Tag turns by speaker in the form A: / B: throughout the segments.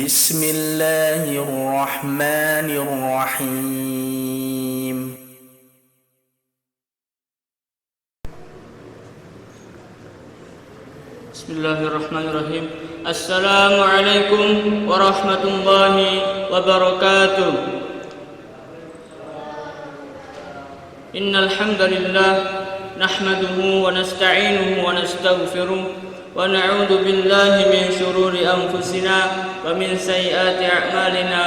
A: بسم الله الرحمن الرحيم
B: بسم الله الرحمن الرحيم. السلام عليكم ورحمة الله وبركاته. إن الحمد لله نحمده ونستعينه ونستغفره ونعوذ بالله من شرور أنفسنا ومن سيئات أعمالنا.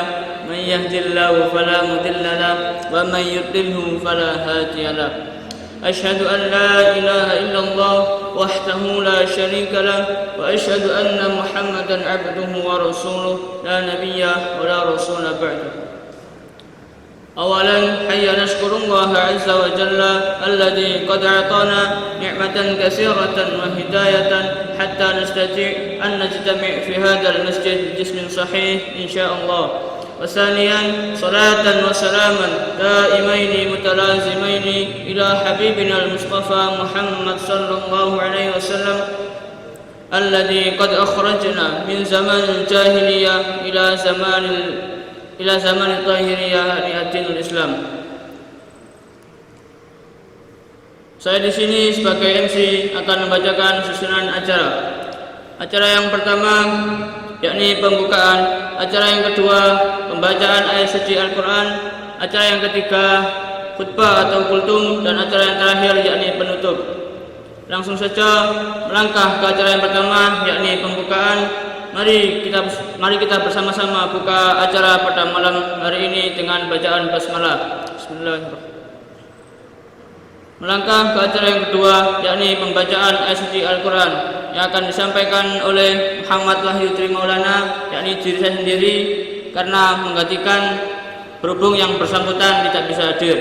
B: من يهد الله فلا مضل له ومن يضلله فلا هادي له. أشهد أن لا إله إلا الله وحده لا شريك له وأشهد أن محمدا عبده ورسوله لا نبي ولا رسول بعده. أولا حي نشكر الله عز وجل الذي قد أعطانا نعمة كثيرة وهداية حتى نستطيع أن نجتمع في هذا المسجد بجسم صحيح إن شاء الله. وثانيا صلاة وسلاما دائمين متلازمين إلى حبيبنا المصطفى محمد صلى الله عليه وسلم الذي قد أخرجنا من زمان الجاهلية إلى زمان الطاهرية لدين الإسلام. Saya di sini sebagai MC akan membacakan susunan acara. Acara yang pertama yakni pembukaan, acara yang kedua pembacaan ayat suci Al-Quran, acara yang ketiga khutbah atau kultum, dan acara yang terakhir yakni penutup. Langsung saja melangkah ke acara yang pertama yakni pembukaan. Mari kita bersama-sama buka acara pada malam hari ini dengan bacaan basmalah. Bismillahirrahmanirrahim. Melangkah ke acara yang kedua yakni pembacaan ayat suci Al-Quran yang akan disampaikan oleh Muhammad Wahyu Trimaulana, yakni diri saya sendiri, karena menggantikan berhubung yang bersangkutan tidak bisa hadir.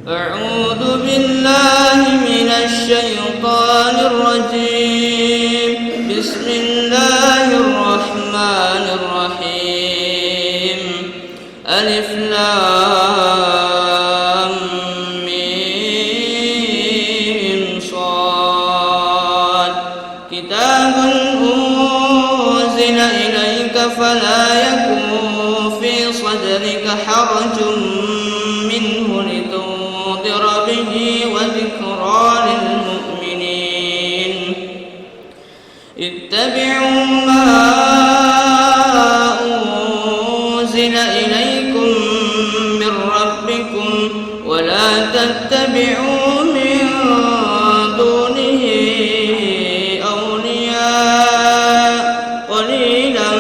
B: A'udzu billahi minasy syaithanir rajim. Bismillahirrahmanirrahim. Alif lam mim shad. Kitabun unzila ilaika fala yakun fi sadrika harajun minhu litunzira bihi wa dhikra lil mu'minin. Ittabi'u ma تتبعوا من دونه أولياء قليلا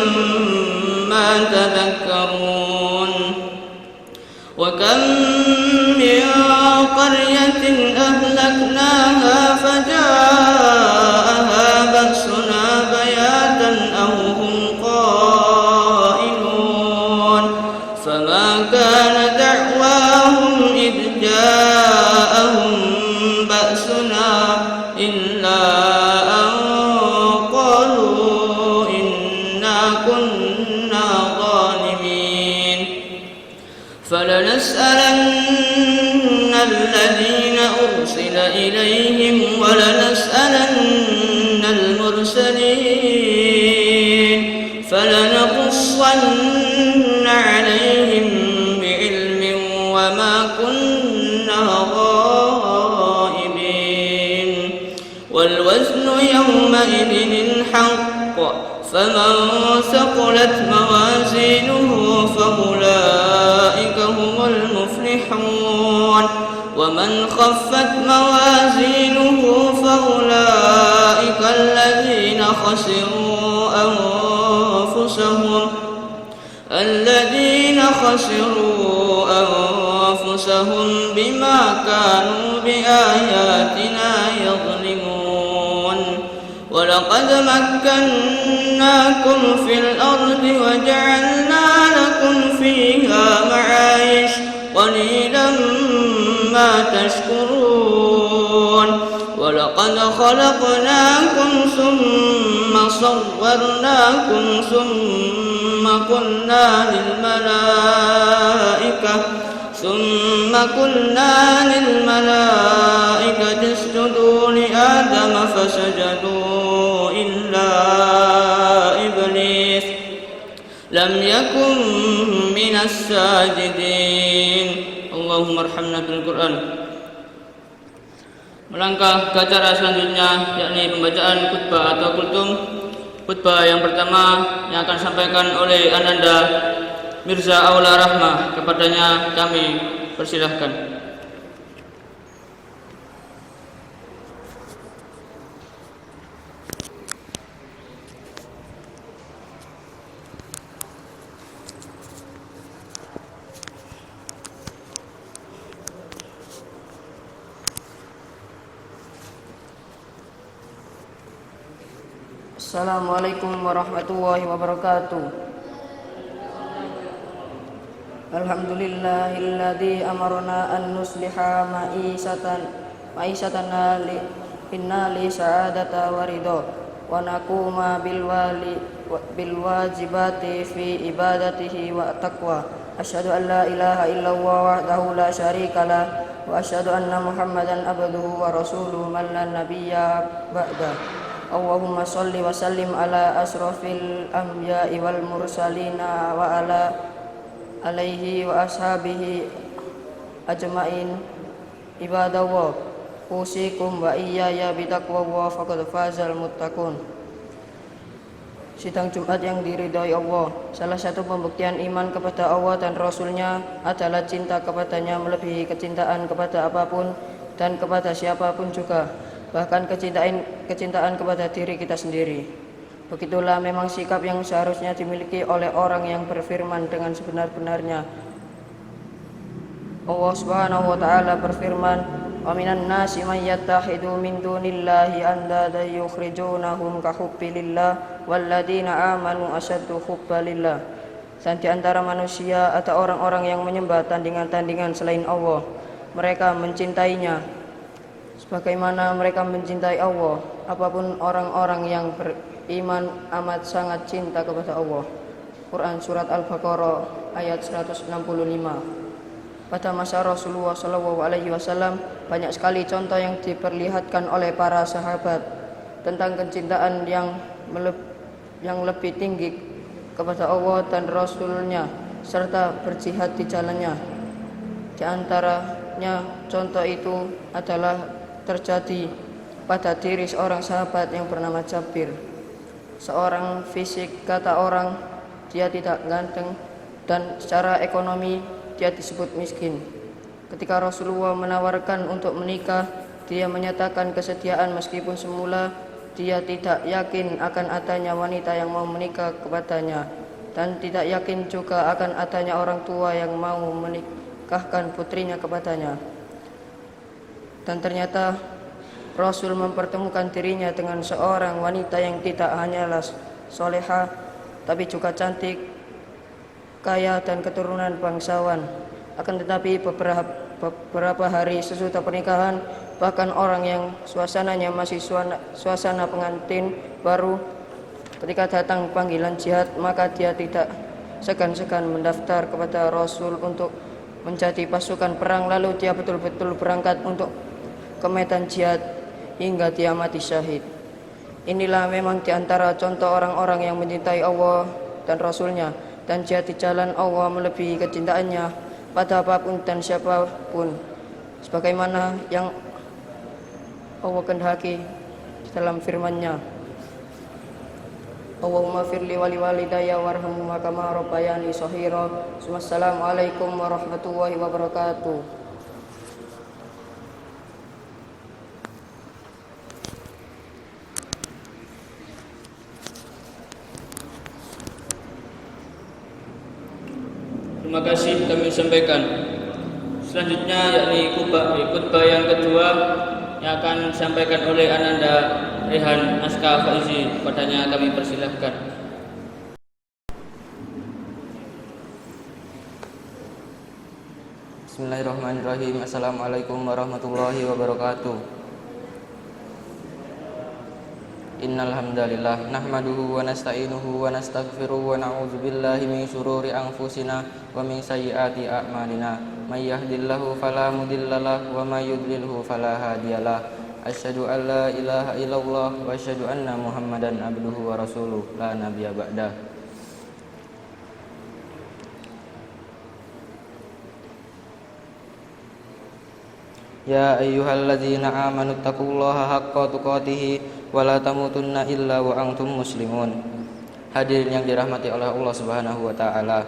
B: ما تذكرون. وكم من قرية أهلكناها فجاءها بأسنا بياتا أو هم قائلون. فما كان دعواهم إذ جاءهم بأسنا إلا أن قالوا إنا كنا ظالمين. فلنسألن الذين أرسل إليهم ولنسألن المرسلين. فلنقصن عليهم بعلم وما كنا غائبين. والوزن يومئذ الحق. فمن ثقلت موازينه فأولئك هم المفلحون. ومن خفت موازينه فأولئك الذين خسروا أنفسهم بما كانوا بآياتنا يظلمون. ولقد مكناكم في الأرض وجعلنا لكم فيها معايش قليلا ما تشكرون. ولقد خلقناكم ثم صورناكم ثم قلنا للملائكة ثم قلنا للملائكة اسجدوا لآدم فسجدوا إلا إبليس لم يكن من الساجدين. اللهم ارحمنا بالقرآن. Melangkah ke acara selanjutnya, yakni pembacaan khutbah atau kultum. Khutbah yang pertama yang akan disampaikan oleh Ananda Mirza Aula Rahmah. Kepadanya kami persilahkan.
C: Assalamualaikum warahmatullahi wabarakatuh. Alhamdulillahilladzi amarna an nusliha ma'isatana li sa'adata wa ridha wa naquma bil wajibati fi ibadatihi wa taqwa. Asyhadu an la ilaha illallah wahdahu la syarika lah wa asyhadu anna Muhammadan abduhu wa rasuluhu man la nabiyya ba'da. Allahumma sholli wa sallim ala asrafil anbiya'i wal mursalina wa ala alaihi wa ashabihi ajma'in. Ibadallah, usikum wa iyaya bitaqwallah faqad fazal muttaqun. Sidang Jumat yang diridhai Allah, salah satu pembuktian iman kepada Allah dan Rasulnya adalah cinta kepadanya melebihi kecintaan kepada apapun dan kepada siapapun juga, bahkan kecintaan kepada diri kita sendiri. Begitulah memang sikap yang seharusnya dimiliki oleh orang yang berfirman dengan sebenar-benarnya. Allah Subhanahu wa taala berfirman, "Wa minan nasi may yattakhidhu min dunillahi andada yukhrijunahum ka hubbilillah walladzina amanu asyaddu hubbalillah." Dan di antara manusia ada orang-orang yang menyembah tandingan-tandingan selain Allah. Mereka mencintainya sebagaimana mereka mencintai Allah. Apapun orang-orang yang beriman amat sangat cinta kepada Allah. Quran Surat Al-Baqarah ayat 165. Pada masa Rasulullah SAW banyak sekali contoh yang diperlihatkan oleh para sahabat tentang kecintaan yang lebih tinggi kepada Allah dan Rasulnya serta berjihad di jalannya. Di antaranya contoh itu adalah terjadi pada diri seorang sahabat yang bernama Jabir. Seorang fisik kata orang dia tidak ganteng dan secara ekonomi dia disebut miskin. Ketika Rasulullah menawarkan untuk menikah, dia menyatakan kesediaan meskipun semula dia tidak yakin akan adanya wanita yang mau menikah kepadanya dan tidak yakin juga akan adanya orang tua yang mau menikahkan putrinya kepadanya. Dan ternyata Rasul mempertemukan dirinya dengan seorang wanita yang tidak hanyalah solehah tapi juga cantik, kaya dan keturunan bangsawan. Akan tetapi beberapa hari sesudah pernikahan, bahkan orang yang suasananya masih suasana pengantin baru, ketika datang panggilan jihad, maka dia tidak segan-segan mendaftar kepada Rasul untuk menjadi pasukan perang. Lalu dia betul-betul berangkat untuk ke medan jihad hingga dia mati syahid. Inilah memang diantara contoh orang-orang yang mencintai Allah dan Rasulnya dan jihad di jalan Allah melebihi kecintaannya pada apapun dan siapapun, sebagaimana yang Allah kehendaki di dalam firman-Nya. Allahumma firli wali walidayya warhamhuma kama rabbayani shaghira. Wassalamualaikum warahmatullahi wabarakatuh.
B: Terima kasih kami sampaikan. Selanjutnya yakni khutbah yang kedua yang akan disampaikan oleh Ananda Rehan Aska Faizi. Kepadanya kami persilahkan.
D: Bismillahirrahmanirrahim. Assalamualaikum warahmatullahi wabarakatuh. Innal hamdalillah nahmaduhu wa nasta'inuhu wa nastaghfiruhu wa na'udzu billahi min syururi anfusina wa min sayyiati a'malina. may yahdihillahu fala mudilla lahu wa may yudlilhu fala hadiyalah. Asyhadu an la ilaha illallah wa asyhadu anna Muhammadan abduhu wa rasuluh la nabiyya ba'dah. Ya ayyuhalladzina amanu taqullaha haqqa tuqatih wa la tamutunna illa wa antum muslimun. Hadirin yang dirahmati oleh Allah Subhanahu wa taala.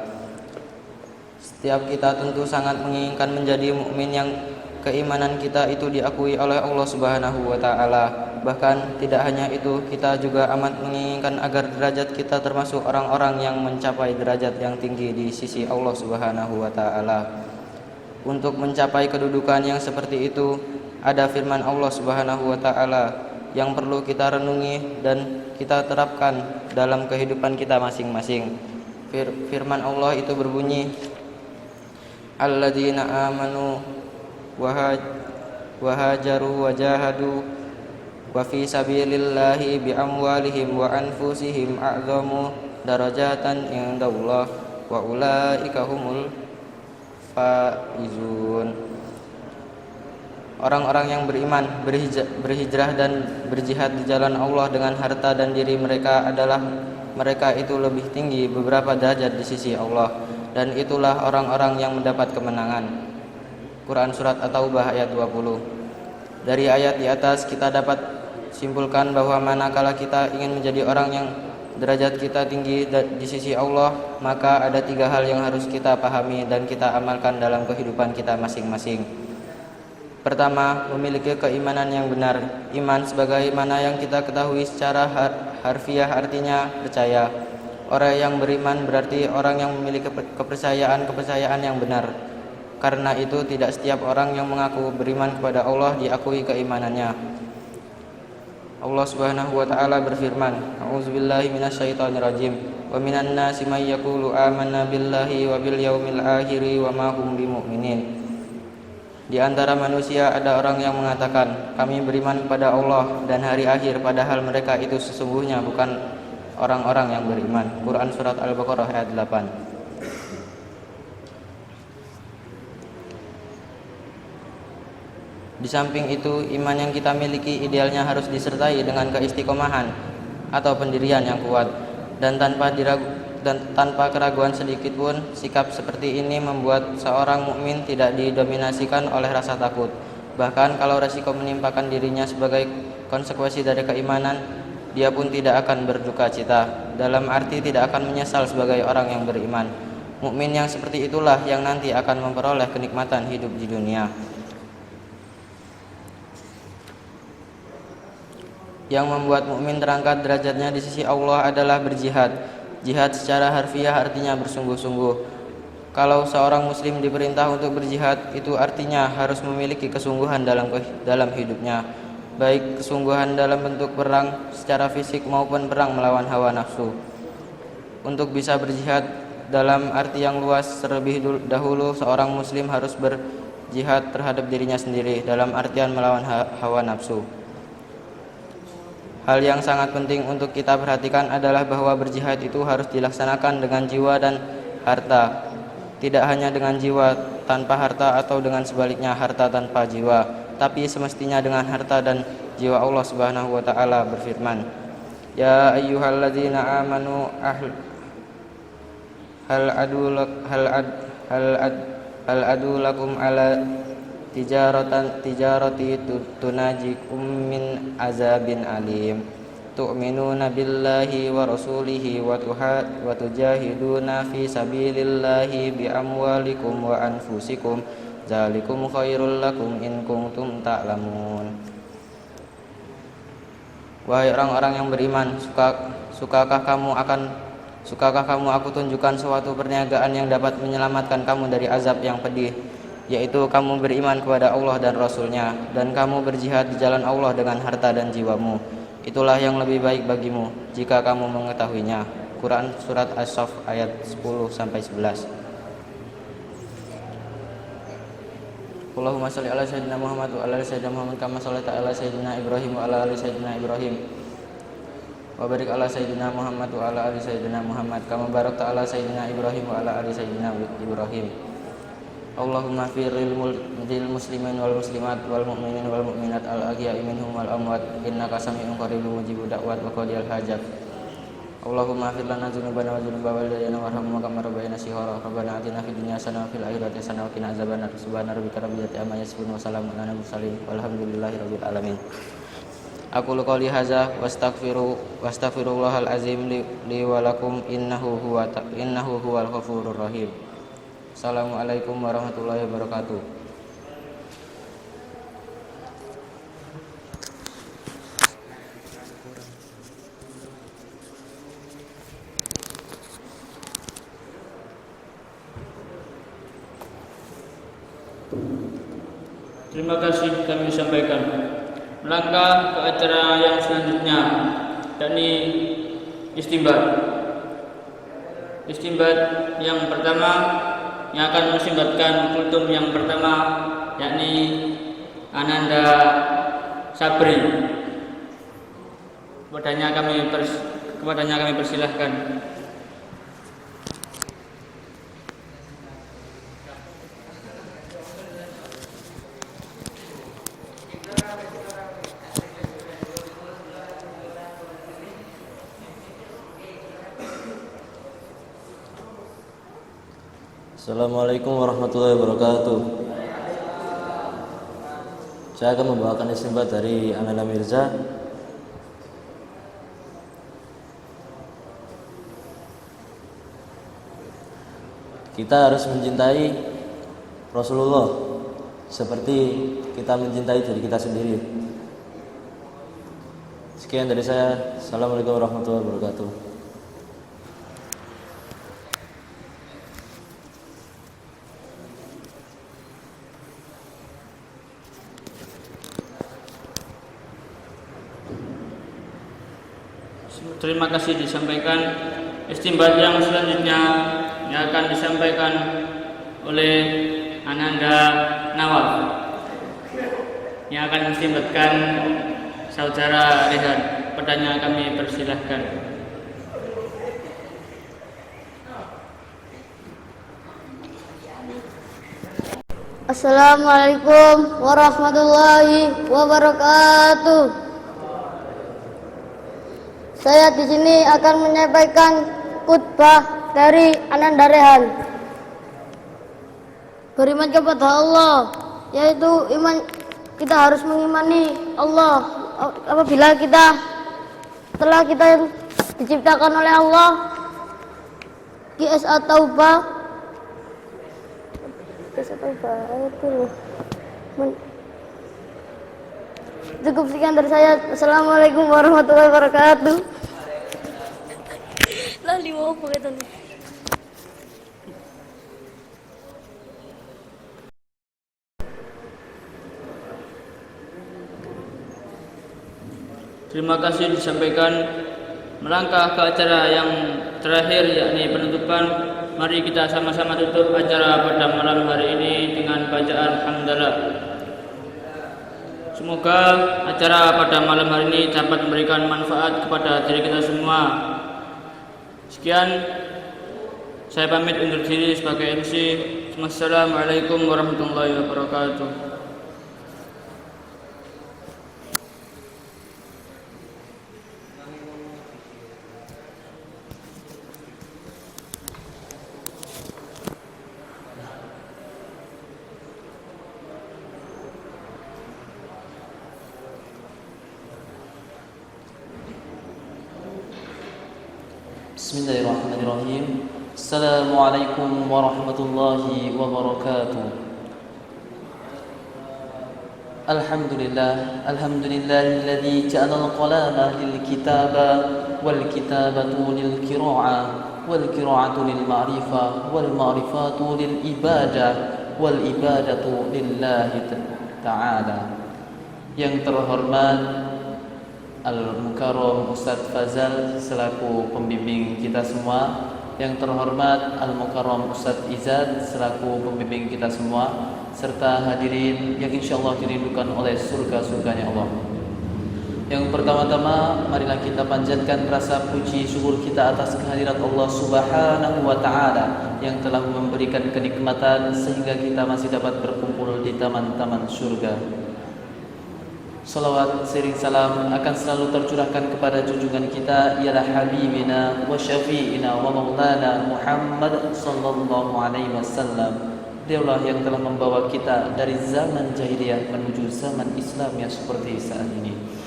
D: Setiap kita tentu sangat menginginkan menjadi mukmin yang keimanan kita itu diakui oleh Allah Subhanahu wa taala. Bahkan tidak hanya itu, kita juga amat menginginkan agar derajat kita termasuk orang-orang yang mencapai derajat yang tinggi di sisi Allah Subhanahu wa taala. Untuk mencapai kedudukan yang seperti itu, ada firman Allah Subhanahu wa taala yang perlu kita renungi dan kita terapkan dalam kehidupan kita masing-masing. Firman Allah itu berbunyi, alladzina amanu wa hajaru wa jahadu wa fi sabilillahi bi amwalihim wa anfusihim a'zamu darajatan indallah wa ulaika humul faizun. Orang-orang yang beriman, berhijrah dan berjihad di jalan Allah dengan harta dan diri mereka itu lebih tinggi beberapa derajat di sisi Allah, dan itulah orang-orang yang mendapat kemenangan. Quran Surat At-Taubah ayat 20. Dari ayat di atas kita dapat simpulkan bahwa manakala kita ingin menjadi orang yang derajat kita tinggi di sisi Allah, maka ada 3 hal yang harus kita pahami dan kita amalkan dalam kehidupan kita masing-masing. Pertama, memiliki keimanan yang benar. Iman sebagaimana yang kita ketahui secara harfiah artinya percaya. Orang yang beriman berarti orang yang memiliki kepercayaan yang benar. Karena itu tidak setiap orang yang mengaku beriman kepada Allah diakui keimanannya. Allah Subhanahu wa taala berfirman, A'udzubillahi minasyaitonirrajim. Wa minan nasi may yaqulu amanna billahi wa bil yaumil akhir wa ma hum bimumin. Di antara manusia ada orang yang mengatakan, kami beriman kepada Allah dan hari akhir, padahal mereka itu sesungguhnya bukan orang-orang yang beriman. Quran Surat Al-Baqarah ayat 8. Di samping itu, iman yang kita miliki idealnya harus disertai dengan keistiqomahan atau pendirian yang kuat, dan tanpa keraguan sedikit pun. Sikap seperti ini membuat seorang mukmin tidak didominasikan oleh rasa takut. Bahkan kalau resiko menimpakan dirinya sebagai konsekuensi dari keimanan, dia pun tidak akan berduka cita, dalam arti tidak akan menyesal sebagai orang yang beriman. Mukmin yang seperti itulah yang nanti akan memperoleh kenikmatan hidup di dunia. Yang membuat mukmin terangkat derajatnya di sisi Allah adalah berjihad. Jihad secara harfiah artinya bersungguh-sungguh. Kalau seorang muslim diperintah untuk berjihad, itu artinya harus memiliki kesungguhan dalam hidupnya, baik kesungguhan dalam bentuk perang secara fisik maupun perang melawan hawa nafsu. Untuk bisa berjihad dalam arti yang luas, terlebih dahulu seorang muslim harus berjihad terhadap dirinya sendiri dalam artian melawan hawa nafsu. Hal yang sangat penting untuk kita perhatikan adalah bahwa berjihad itu harus dilaksanakan dengan jiwa dan harta. Tidak hanya dengan jiwa tanpa harta atau dengan sebaliknya harta tanpa jiwa, tapi semestinya dengan harta dan jiwa. Allah Subhanahu wa taala berfirman, Ya ayyuhalladzina amanu hal adulakum ala tijarati tunajikum min azabin alim tu'minuna billahi wa rasulihi wa tujahiduna fi sabilillahi bi amwalikum wa anfusikum zalikum khairul lakum in kuntum ta'lamun. Wahai orang-orang yang beriman, sukakah kamu aku tunjukkan suatu perniagaan yang dapat menyelamatkan kamu dari azab yang pedih, yaitu kamu beriman kepada Allah dan Rasul-Nya, dan kamu berjihad di jalan Allah dengan harta dan jiwamu. Itulah yang lebih baik bagimu jika kamu mengetahuinya. Quran Surat As-Saff ayat 10-11. Allahumma sholli ala sayyidina Muhammad wa ala ali sayyidina Muhammad kama shallaita ala sayyidina Ibrahim wa ala ali sayyidina Ibrahim wa barik ala sayyidina Muhammad wa ala ali sayyidina Muhammad kama barakta ala sayyidina Ibrahim wa ala ali sayyidina Ibrahim. Allahumma firil muslimin wal muslimat wal mu'minin wal mu'minat al ahya'i minhum wal amwat innaka sami'un qaribun mujibud da'wat wa qadiyal hajat. Allahumma fir lana dzunubana wa dzunuba walidayna warhamna kama rabbayana shighara. Rabbana atina fid dunya hasanah wa fil akhirati hasanah wa qina adzabannar. Subhana rabbika rabbil izzati amma yasifun wa salamun alal mursalin walhamdulillahi rabbil alamin. Aku qouli hadza wastaghfirullahal azim li wa lakum innahu huwal ghafurur rahim. Assalamualaikum warahmatullahi wabarakatuh.
B: Terima kasih kami sampaikan. Melangkah ke acara yang selanjutnya, yakni istinbat. Istinbat yang pertama yang akan mengistinbatkan kultum yang pertama, yakni Ananda Sabri. Kepadanya kami persilahkan.
E: Assalamualaikum warahmatullahi wabarakatuh. Saya akan membawakan istinbat dari Ananda Mirza. Kita harus mencintai Rasulullah seperti kita mencintai diri kita sendiri. Sekian dari saya. Assalamualaikum warahmatullahi wabarakatuh.
B: Terima kasih disampaikan. Istinbat yang selanjutnya yang akan disampaikan oleh Ananda Nawaf, yang akan mengistinbatkan saudara Rehan. Padanya kami persilahkan.
F: Assalamualaikum warahmatullahi wabarakatuh. Saya di sini akan menyampaikan khutbah dari Ananda Rehan. Beriman kepada Allah, yaitu iman, kita harus mengimani Allah. Apabila setelah kita diciptakan oleh Allah, QSA Taubah ayat itu. Cukup sekian dari saya. Assalamualaikum warahmatullahi wabarakatuh. Lali mau apa itu nih?
B: Terima kasih disampaikan. Melangkah ke acara yang terakhir, yakni penutupan. Mari kita sama-sama tutup acara pada malam hari ini dengan bacaan hamdalah. Semoga acara pada malam hari ini dapat memberikan manfaat kepada diri kita semua. Sekian, saya pamit undur diri sebagai MC. Wassalamualaikum warahmatullahi wabarakatuh.
E: Bismillahirrahmanirrahim. Assalamualaikum warahmatullahi wabarakatuh. Alhamdulillahilladzi ja'ala al-qalama lil-kitaba wal-kitabatu lil-qira'ah wal-qira'atu lil-ma'rifah wal-ma'rifatu lil-ibadah wal-ibadatu lillahi ta'ala. Yang terhormat Al-Mukarram Ustadz Fazal selaku pembimbing kita semua, yang terhormat Al-Mukarram Ustadz Izzat selaku pembimbing kita semua, serta hadirin yang insyaallah dirindukan oleh surga-surganya Allah. Yang pertama-tama, marilah kita panjatkan rasa puji syukur kita atas kehadirat Allah Subhanahu wa Ta'ala yang telah memberikan kenikmatan sehingga kita masih dapat berkumpul di taman-taman surga. Salawat sering salam akan selalu tercurahkan kepada junjungan kita, ialah Habibina wa Syafi'ina wa Maulana Muhammad sallallahu alaihi wasallam. Dialah yang telah membawa kita dari zaman jahiliyah menuju zaman Islam yang seperti saat ini.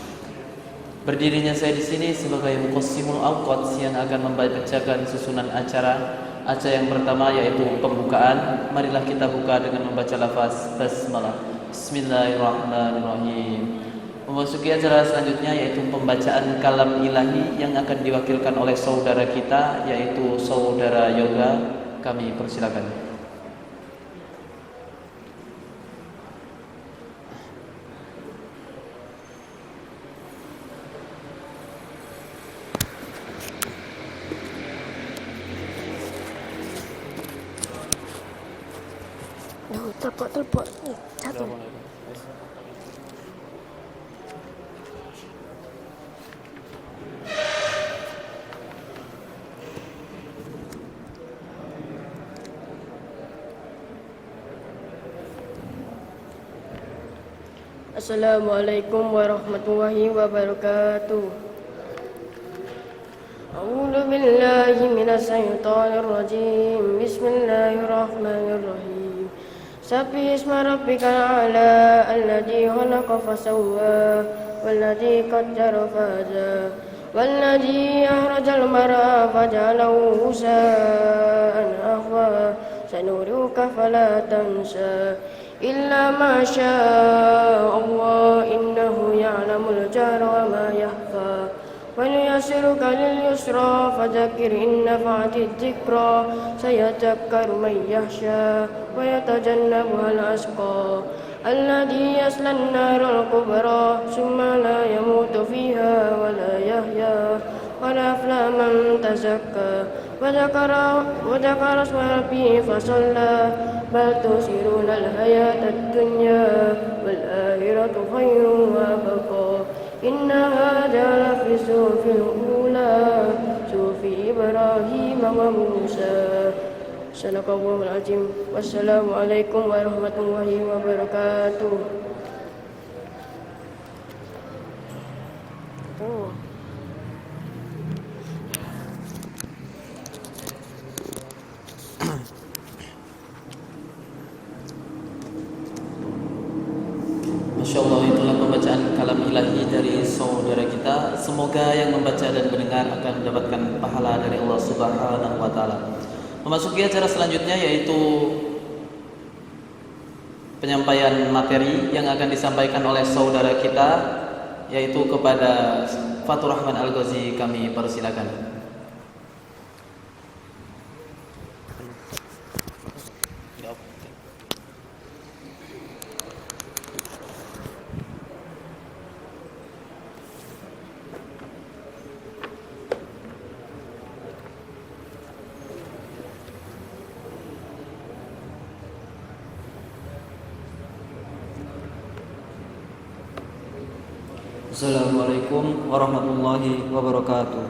E: Berdirinya saya di sini sebagai muqassimul awqat yang akan membacakan susunan acara. Acara yang pertama yaitu pembukaan. Marilah kita buka dengan membaca lafaz basmalah. Bismillahirrahmanirrahim. Memasuki acara selanjutnya yaitu pembacaan kalam ilahi yang akan diwakilkan oleh saudara kita yaitu saudara Yoga. Kami persilakan.
F: Telepon satu.
G: Assalamualaikum warahmatullahi wabarakatuh. A'udzu billahi minasy syaithanir rajim. Bismillahirrahmanirrahim. Sabbi isma rabbikal a'la alladzi khalaqa fasawwa walladzi qaddara fahada walladzi akhrajal mar'a faja'alahu ghusaan ahwa sanuruka fala tansa illa ma syaa Allah innahu ya'lamul jahra wa ma yakhfa ونيسرك لليسرى فذكر إن نفعت الذكرى سيذكر من يخشى ويتجنبها الأشقى الذي يصلى النار الكبرى ثم لا يموت فيها ولا يحيا قد أفلح من تزكى وذكر اسم ربه فصلى بل تؤثرون الحياة الدنيا والآخرة خير وأبقى إن هذا لفي الصحف الأولى صحف إبراهيم وموسى صدق الله العظيم والسلام عليكم ورحمة الله وبركاته.
E: Masya Allah, itulah pembacaan kalam ilahi dari saudara kita. Semoga yang membaca dan mendengar akan mendapatkan pahala dari Allah Subhanahu wa Ta'ala. Memasuki acara selanjutnya yaitu penyampaian materi yang akan disampaikan oleh saudara kita yaitu kepada Fatur Rahman Al-Ghazi. Kami persilakan.
H: Assalamualaikum warahmatullahi wabarakatuh.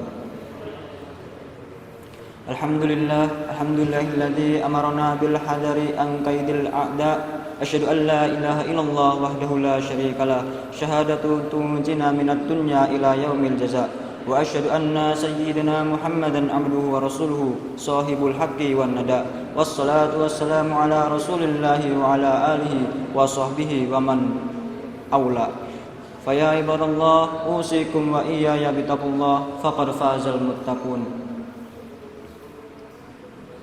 H: Alhamdulillahilladzi amarna bil hadari an qaidil a'da. Asyhadu an la ilaha illallah wahdahu la syarikalah. Syahadatu tunjina minad dunya ila yaumil jaza. Wa asyhadu anna sayyidina Muhammadan abduhu wa rasuluhu sahibul haqqi wan nada. Wassalatu wassalamu ala rasulillahi wa ala alihi wa sahbihi wa man aula. Faya ibadallah usikum wa iyaya bitaqullah faqad fazal muttaqun.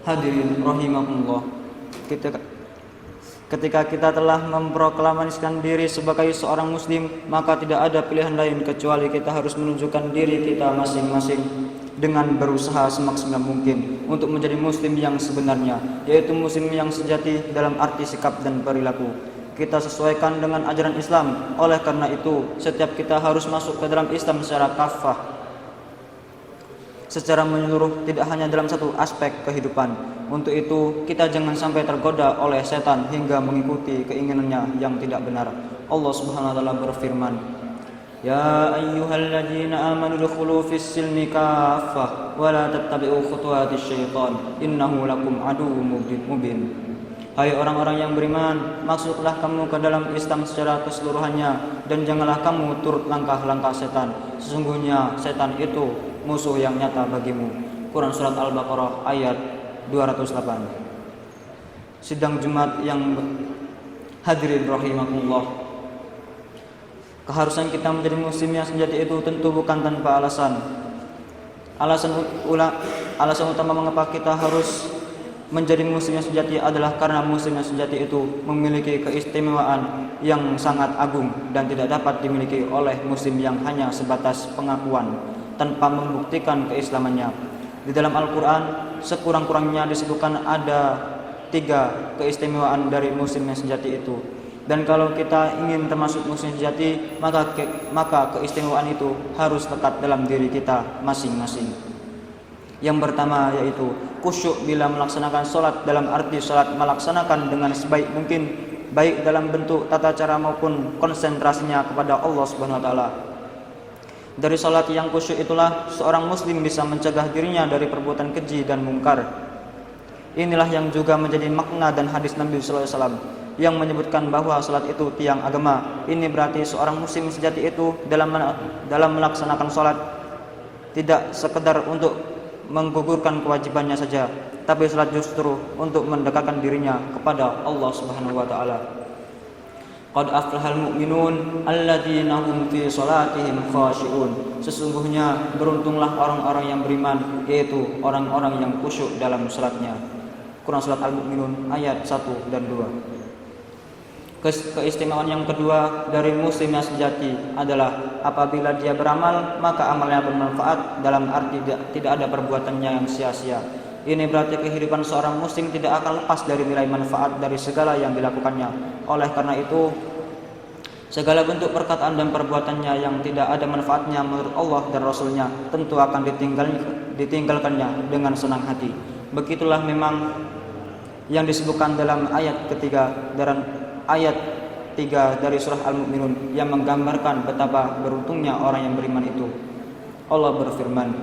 H: Hadirin rahimakumullah, ketika kita telah memproklamasikan diri sebagai seorang muslim, maka tidak ada pilihan lain kecuali kita harus menunjukkan diri kita masing-masing dengan berusaha semaksimal mungkin untuk menjadi muslim yang sebenarnya, yaitu muslim yang sejati dalam arti sikap dan perilaku. Kita sesuaikan dengan ajaran Islam. Oleh karena itu, setiap kita harus masuk ke dalam Islam secara kafah, secara menyeluruh, tidak hanya dalam satu aspek kehidupan. Untuk itu, kita jangan sampai tergoda oleh setan hingga mengikuti keinginannya yang tidak benar. Allah Subhanahu wa taala berfirman, يا أيها الذين آمنوا ادخلوا في السلم كافة ولا تتبعوا خطوات الشيطان إنه لكم عدو مبين. Hai orang-orang yang beriman, masuklah kamu ke dalam Islam secara keseluruhannya dan janganlah kamu turut langkah-langkah setan. Sesungguhnya setan itu musuh yang nyata bagimu. Quran Surat Al-Baqarah ayat 208. Sidang Jumat yang hadirin rahimakumullah, keharusan kita menjadi muslim yang sejati itu tentu bukan tanpa alasan. Alasan utama mengapa kita harus menjadi muslim yang sejati adalah karena muslim yang sejati itu memiliki keistimewaan yang sangat agung dan tidak dapat dimiliki oleh muslim yang hanya sebatas pengakuan tanpa membuktikan keislamannya. Di dalam Al-Quran sekurang-kurangnya disebutkan ada 3 keistimewaan dari muslim yang sejati itu. Dan kalau kita ingin termasuk muslim sejati, maka keistimewaan itu harus lekat dalam diri kita masing-masing. Yang pertama yaitu khusyuk bila melaksanakan sholat, dalam arti sholat melaksanakan dengan sebaik mungkin, baik dalam bentuk tata cara maupun konsentrasinya kepada Allah Subhanahu wa taala. Dari sholat yang khusyuk itulah seorang muslim bisa mencegah dirinya dari perbuatan keji dan mungkar. Inilah yang juga menjadi makna dan hadis Nabi sallallahu alaihi wasallam yang menyebutkan bahwa sholat itu tiang agama. Ini berarti seorang muslim sejati itu dalam melaksanakan sholat tidak sekedar untuk menggugurkan kewajibannya saja, tapi salat justru untuk mendekatkan dirinya kepada Allah Subhanahu wa taala. Qad aflahal mu'minun alladzina hum fi salatihim khashi'un. Sesungguhnya beruntunglah orang-orang yang beriman, yaitu orang-orang yang khusyuk dalam salatnya. Quran Surat Al-Mu'minun ayat 1 dan 2. Keistimewaan yang kedua dari muslim yang sejati adalah apabila dia beramal maka amalnya bermanfaat, dalam arti tidak ada perbuatannya yang sia-sia. Ini berarti kehidupan seorang muslim tidak akan lepas dari nilai manfaat dari segala yang dilakukannya. Oleh karena itu, segala bentuk perkataan dan perbuatannya yang tidak ada manfaatnya menurut Allah dan Rasulnya tentu akan ditinggalkannya dengan senang hati. Begitulah memang yang disebutkan dalam ayat ketiga ayat 3 dari surah Al-Mu'minun yang menggambarkan betapa beruntungnya orang yang beriman itu. Allah berfirman,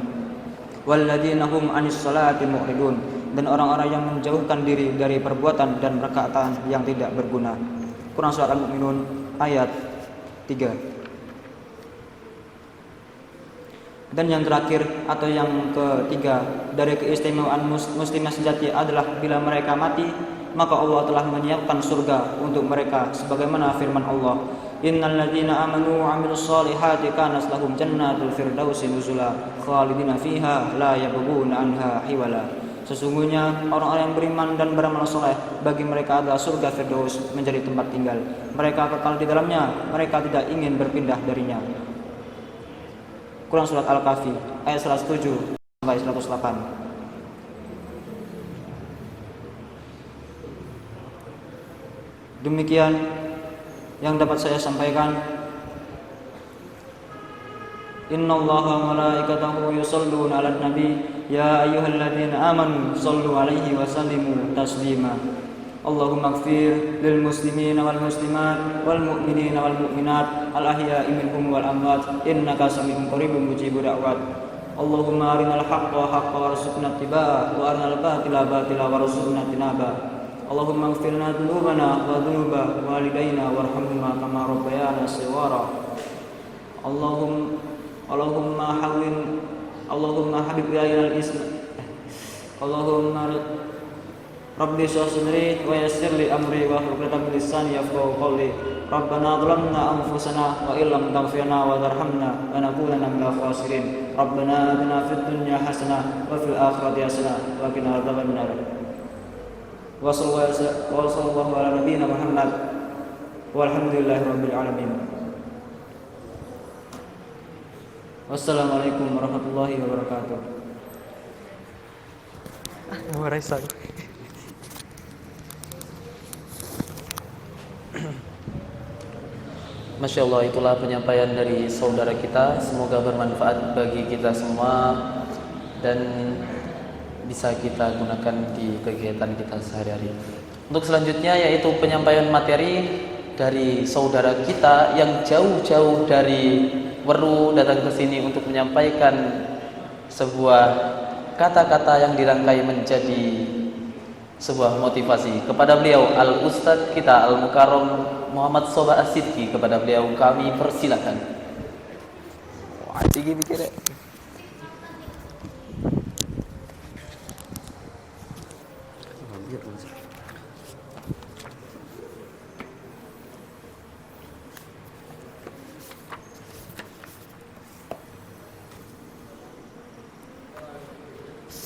H: walladzina hum 'anis salati mu'ridun, dan orang-orang yang menjauhkan diri dari perbuatan dan perkataan yang tidak berguna. Quran Surat Al-Mu'minun ayat 3. Dan yang terakhir atau yang ketiga dari keistimewaan muslim yang sejati adalah bila mereka mati maka Allah telah menyiapkan surga untuk mereka sebagaimana firman Allah, innal ladzina amanu wa 'amilus solihati kanat lahum jannatul firdausi nuzula khalidina fiha la yabghuna anha hiwala. Sesungguhnya orang-orang yang beriman dan beramal soleh, bagi mereka adalah surga Firdaus menjadi tempat tinggal. Mereka kekal di dalamnya, mereka tidak ingin berpindah darinya. Quran Surat Al-Kahfi ayat 107 sampai 108. Demikian yang dapat saya sampaikan. Innallaha wa malaikatahu yusholluna 'alan nabi ya ayyuhalladzina amanu shallu 'alaihi wa sallimu taslima. Allahumma ighfir lil muslimina wal muslimat wal mu'minina wal mu'minat al ahya'i minhum wal amwat innaka sami'un qaribun mujibud da'wat. Allahumma arinal haqqa haqqan warzuqna ittiba'ah wa arinal batila batila warzuqna tinaba. Allahumma ighfir lana dhunubana wa dhunuba walidayna warhamhuma kama rabbayana shighara. Allahumma habib ilaina al-islam. Allahumma rabbi shrah sadri wa yassir li amri wa hlul 'uqdatam min lisani yafqahu qawli. Rabbana dhalamna anfusana wa illam taghfir lana wa tarhamna lanakunanna minal khasirin. Rabbana atina fid dunya hasanah wa fil akhirati hasanah wa qina adzabannar. Wa sallallahu ala nabiyyina Muhammad walhamdulillahi rabbil alamin. Wassalamualaikum warahmatullahi wabarakatuh.
E: Masya Allah, itulah penyampaian dari saudara kita. Semoga bermanfaat bagi kita semua dan bisa kita gunakan di kegiatan kita sehari-hari. Untuk selanjutnya yaitu penyampaian materi dari saudara kita yang jauh-jauh dari perlu datang ke sini untuk menyampaikan sebuah kata-kata yang dirangkai menjadi sebuah motivasi kepada beliau Al-Ustadz kita Al-Mukarram Muhammad Soba As-Sidki. Kepada beliau kami persilakan. Wah, tinggi pikirnya.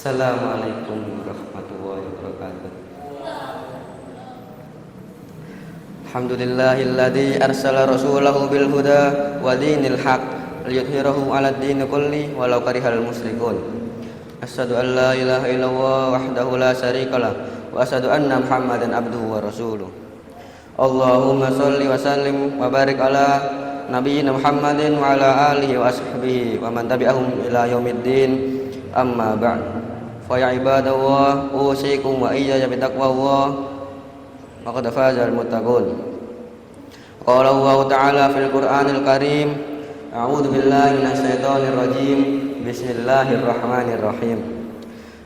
D: Assalamualaikum warahmatullahi wabarakatuh. Alhamdulillahilladzi arsala rasulahu bil huda wa dinil haq liyudhhirahu 'alad dini kulli walau karihal musyrikun. Asyhadu an la ilaha illallah wahdahu la syarikalah wa asyhadu anna Muhammadan abduhu wa rasuluh. Allahumma shalli wa sallim wa barik ala nabiyyina Muhammadin wa ala alihi wa ashabihi wa man tabi'ahum ila yaumiddin. Amma ba'd. Fa ya ibadallah usikum wa iyaya bitaqwallah faqad fazal muttaqun. Qala Allah ta'ala fil Qur'anil Karim, a'udzu billahi minasyaitonir rajim. Bismillahirrahmanirrahim.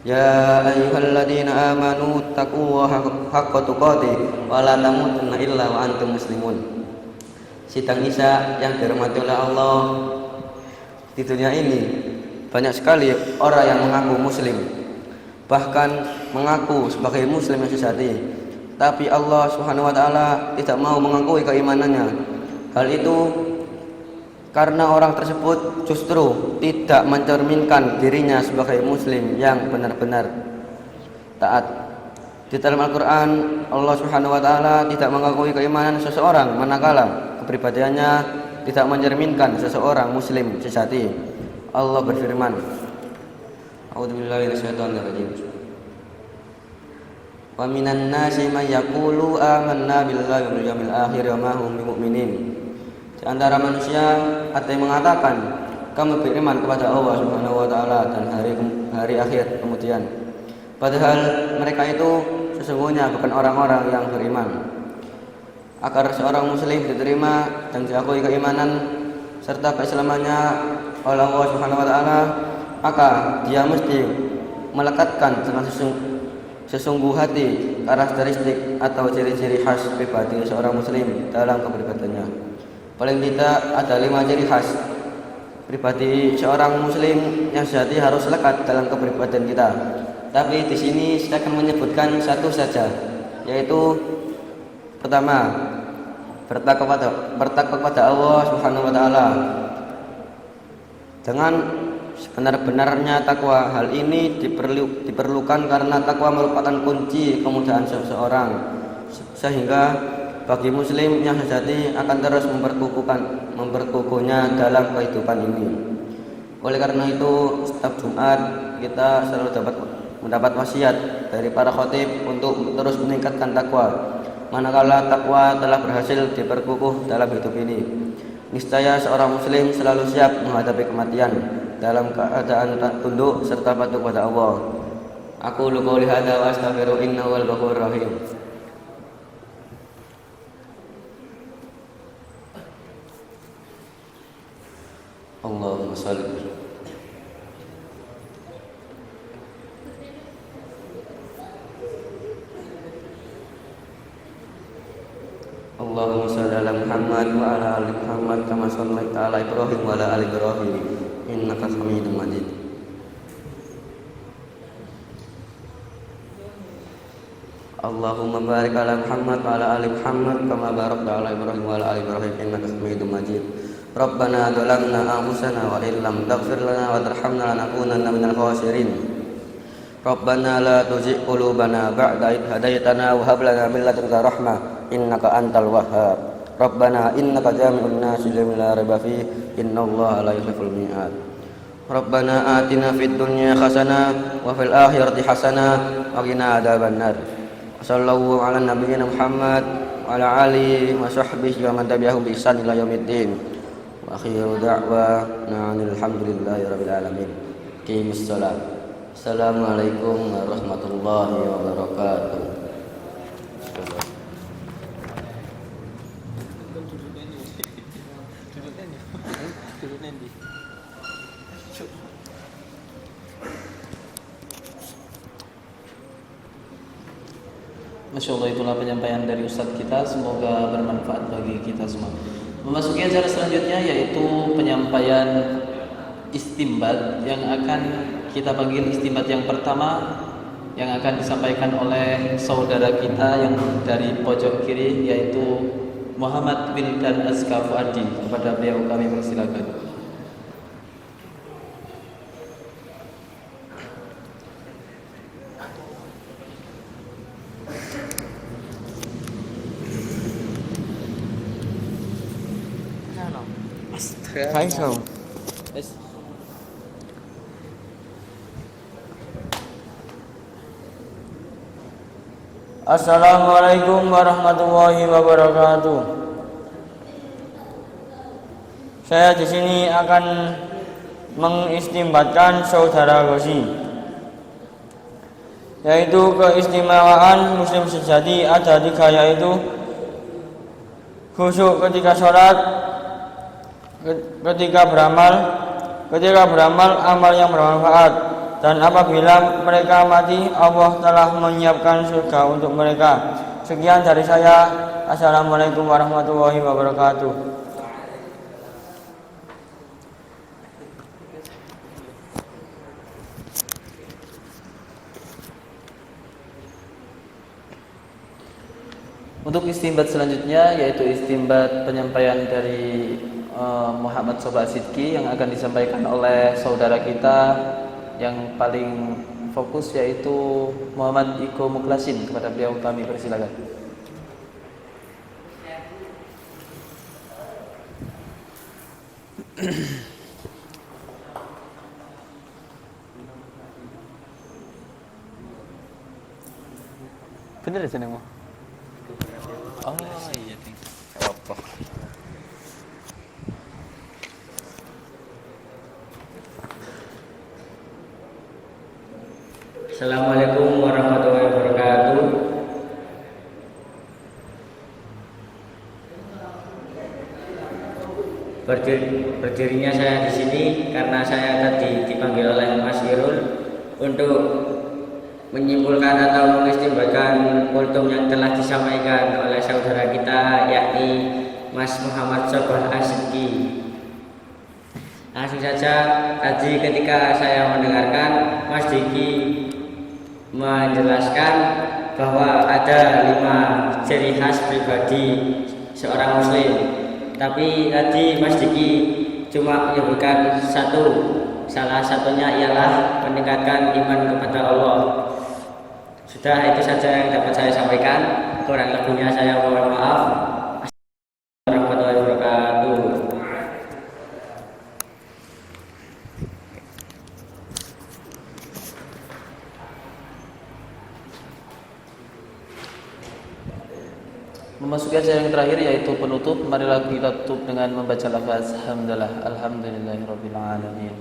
D: Ya ayyuhalladzina amanu taqullaha haqqa tuqatih wa la tamutunna illa wa antum muslimun. Sidang Isya yang dirahmati oleh Allah, di dunia ini banyak sekali orang yang mengaku muslim, bahkan mengaku sebagai muslim yang sejati, tapi Allah Subhanahu wa taala tidak mau mengakui keimanannya. Hal itu karena orang tersebut justru tidak mencerminkan dirinya sebagai muslim yang benar-benar taat. Di dalam Al-Qur'an Allah Subhanahu wa taala tidak mengakui keimanan seseorang manakala kepribadiannya tidak mencerminkan seseorang muslim sejati. Allah berfirman, A'udzubillahi minasyaitonirrajim. Wa minan nasi may yaqulu amanna billahi wal yawmil akhir wa ma hum bimumin. Di antara manusia ada yang mengatakan kami beriman kepada Allah Subhanahu wa taala dan hari akhir kemudian. Padahal mereka itu sesungguhnya bukan orang-orang yang beriman. Agar seorang muslim diterima dan diakui keimanan serta keislamannya oleh Allah Subhanahu wa taala, maka dia mesti melekatkan dengan sesungguh hati karakteristik atau ciri-ciri khas pribadi seorang muslim dalam kepribadiannya. Paling tidak ada 5 ciri khas pribadi seorang muslim yang sejati harus lekat dalam kepribadian kita. Tapi di sini saya akan menyebutkan satu saja, yaitu pertama, bertakwa kepada Allah Subhanahu wa taala. Dengan sebenar-benarnya takwa, hal ini diperlukan karena takwa merupakan kunci kemudahan seseorang, sehingga bagi muslim yang sejati akan terus memperkukuhnya dalam kehidupan ini. Oleh karena itu setiap Jumat kita selalu mendapat wasiat dari para khatib untuk terus meningkatkan takwa. Manakala takwa telah berhasil diperkukuh dalam hidup ini, niscaya seorang muslim selalu siap menghadapi kematian dalam keadaan tunduk serta patuh kepada Allah. Aku qouli hadza wa astaghfiru innahu wal ghafurur rahim. Allahumma shalli Allahumma shalli ala Muhammad wa ala ali Muhammad kama shallaita ala Ibrahim wa ala ali Ibrahim innaka Hamidum Majid. Allahumma barik ala Muhammad wa ala ali Muhammad kama barakta ala Ibrahim wa ala ali Ibrahim innaka Hamidum Majid. Rabbana dhalamna anfusana wa illam taghfir lana wa tarhamna lanakunanna minal khasirin. Rabbana la tuzigh qulubana ba'da idh hadaytana wa hab lana min ladunka rahmah innaka antal wahhab. Rabbana innaka jami'un nasi la raiba fihi innallaha la yukhliful mi'ad. Rabbana atina fid dunya hasanah wa fil akhirati hasanah wa qina adzabannar. Sallallahu ala nabiyyina Muhammad wa ala alihi wa sahbihi wa man tabi'ahum bi ihsan ila yaumiddin. Wa akhiru da'wana alhamdulillahi rabbil alamin. Qimis shalah. Assalamualaikum warahmatullahi wabarakatuh. Duduk
E: Masya Allah, itulah penyampaian dari Ustadz kita. Semoga bermanfaat bagi kita semua. Memasuki acara selanjutnya yaitu penyampaian istimbat yang akan kita panggil istimbat yang pertama, yang akan disampaikan oleh saudara kita yang dari pojok kiri, yaitu Muhammad Wildan Azka Fuadi. Kepada beliau kami persilakan.
D: Faisal.
I: Assalamualaikum warahmatullahi wabarakatuh. Saya di sini akan mengistimbatkan saudara Ghosi, yaitu keistimewaan muslim sejati ada 3, yaitu khusyuk ketika sholat, ketika beramal amal yang bermanfaat, dan apabila mereka mati Allah telah menyiapkan surga untuk mereka. Sekian dari saya. Assalamualaikum warahmatullahi wabarakatuh.
E: Untuk istimbat selanjutnya yaitu istimbat penyampaian dari Muhammad Soba Sidki yang akan disampaikan oleh saudara kita yang paling fokus, yaitu Muhammad Iko Muklasin. Kepada beliau kami persilakan.
D: Bener ya seneng. Oh iya, apa?
J: Assalamualaikum warahmatullahi wabarakatuh. Berdirinya saya di sini karena saya tadi dipanggil oleh Mas Irul untuk menyimpulkan atau mengistimbatkan kultum yang telah disampaikan oleh saudara kita, yakni Mas Muhammad Sobah Asidki. Langsung saja, tadi ketika saya mendengarkan Mas Diki menjelaskan bahwa ada 5 ciri khas pribadi seorang muslim, tapi tadi Mas Diki cuma menyebutkan satu, salah satunya ialah meningkatkan iman kepada Allah. Sudah, itu saja yang dapat saya sampaikan. Kurang lebihnya saya mohon maaf. Assalamualaikum warahmatullahi wabarakatuh.
E: Memasuki acara yang terakhir yaitu penutup. Marilah kita tutup dengan membaca lafaz hamdalah. Alhamdulillahirabbil alamin.